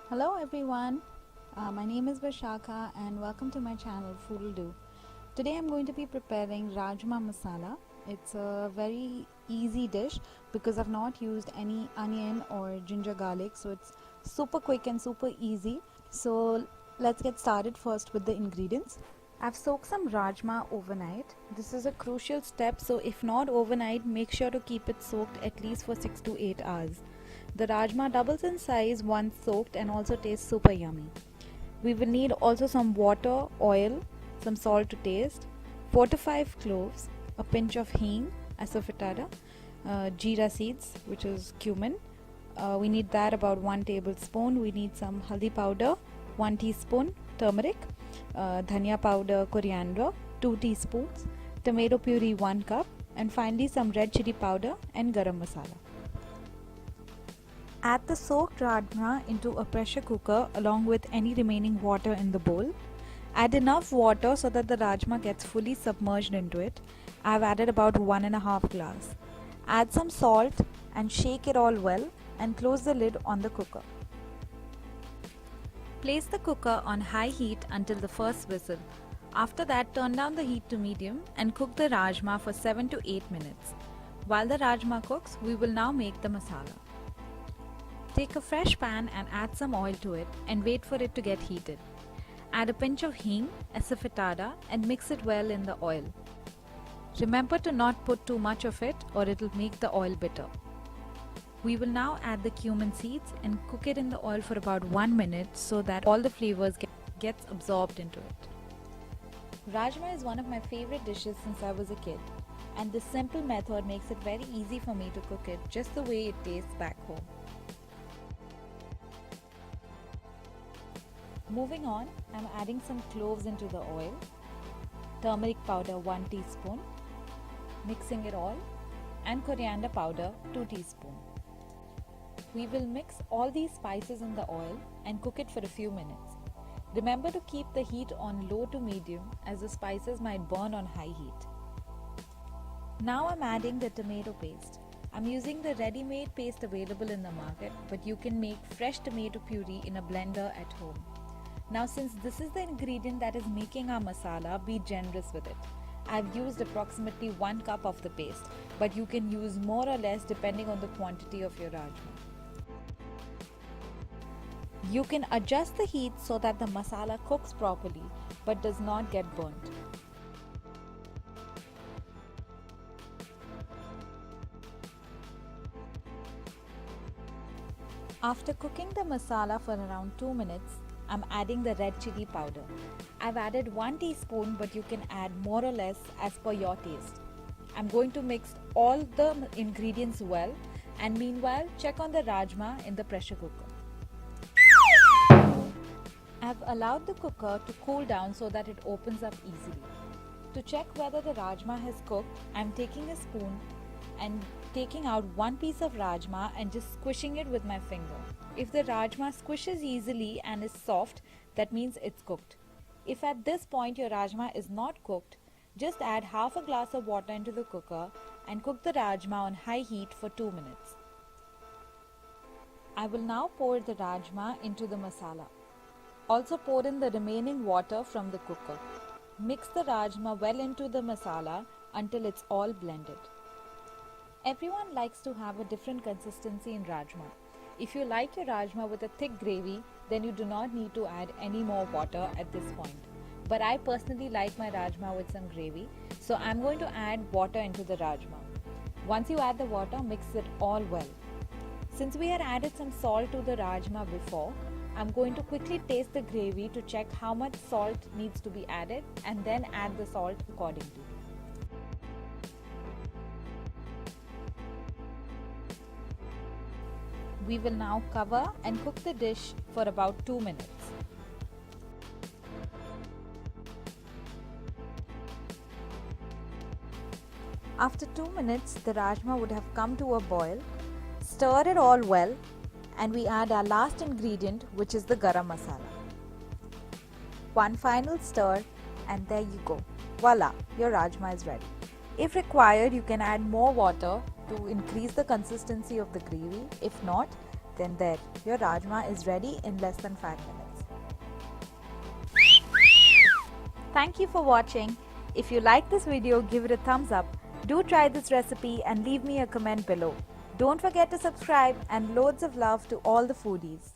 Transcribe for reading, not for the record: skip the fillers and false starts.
Hello everyone, my name is Vishakha and welcome to my channel FoodleDoo. Today I'm going to be preparing Rajma Masala. It's a very easy dish because I've not used any onion or ginger garlic, so it's super quick and super easy. So let's get started first with the ingredients. I've soaked some Rajma overnight. This is a crucial step, so if not overnight, make sure to keep it soaked at least for 6 to 8 hours. The Rajma doubles in size once soaked and also tastes super yummy. We will need also some water, oil, some salt to taste, 4 to 5 cloves, a pinch of hing, asafoetida, jeera seeds, which is cumin. We need that about 1 tablespoon. We need some haldi powder, 1 teaspoon, turmeric, dhania powder, coriander, 2 teaspoons, tomato puree 1 cup, and finally some red chili powder and garam masala. Add the soaked rajma into a pressure cooker along with any remaining water in the bowl. Add enough water so that the rajma gets fully submerged into it. I've added about 1.5 glass. Add some salt and shake it all well and close the lid on the cooker. Place the cooker on high heat until the first whistle. After that, turn down the heat to medium and cook the rajma for 7 to 8 minutes. While the rajma cooks, we will now make the masala. Take a fresh pan and add some oil to it and wait for it to get heated. Add a pinch of hing, asafoetida, and mix it well in the oil. Remember to not put too much of it or it will make the oil bitter. We will now add the cumin seeds and cook it in the oil for about 1 minute so that all the flavors gets absorbed into it. Rajma is one of my favorite dishes since I was a kid, and this simple method makes it very easy for me to cook it just the way it tastes back home. Moving on, I'm adding some cloves into the oil, turmeric powder 1 teaspoon, mixing it all, and coriander powder 2 teaspoons. We will mix all these spices in the oil and cook it for a few minutes. Remember to keep the heat on low to medium as the spices might burn on high heat. Now I'm adding the tomato paste. I'm using the ready-made paste available in the market, but you can make fresh tomato puree in a blender at home. Now, since this is the ingredient that is making our masala, be generous with it. I've used approximately 1 cup of the paste, but you can use more or less depending on the quantity of your rajma. You can adjust the heat so that the masala cooks properly but does not get burnt. After cooking the masala for around 2 minutes, I'm adding the red chili powder. I've added 1 teaspoon, but you can add more or less as per your taste. I'm going to mix all the ingredients well, and meanwhile check on the rajma in the pressure cooker. I've allowed the cooker to cool down so that it opens up easily. To check whether the rajma has cooked, I'm taking a spoon and taking out 1 piece of rajma and just squishing it with my finger. If the rajma squishes easily and is soft, that means it's cooked. If at this point your rajma is not cooked, just add half a glass of water into the cooker and cook the rajma on high heat for 2 minutes. I will now pour the rajma into the masala. Also pour in the remaining water from the cooker. Mix the rajma well into the masala until it's all blended. Everyone likes to have a different consistency in rajma. If you like your rajma with a thick gravy, then you do not need to add any more water at this point. But I personally like my rajma with some gravy, so I'm going to add water into the rajma. Once you add the water, mix it all well. Since we had added some salt to the rajma before, I'm going to quickly taste the gravy to check how much salt needs to be added and then add the salt accordingly. We will now cover and cook the dish for about 2 minutes. After 2 minutes, the rajma would have come to a boil. Stir it all well and we add our last ingredient, which is the garam masala. One final stir and there you go. Voila, your rajma is ready. If required, you can add more water to increase the consistency of the gravy. If not, Then there, your Rajma is ready in less than 5 minutes. Thank you for watching. If you like this video, give it a thumbs up. Do try this recipe and leave me a comment below. Don't forget to subscribe, and loads of love to all the foodies.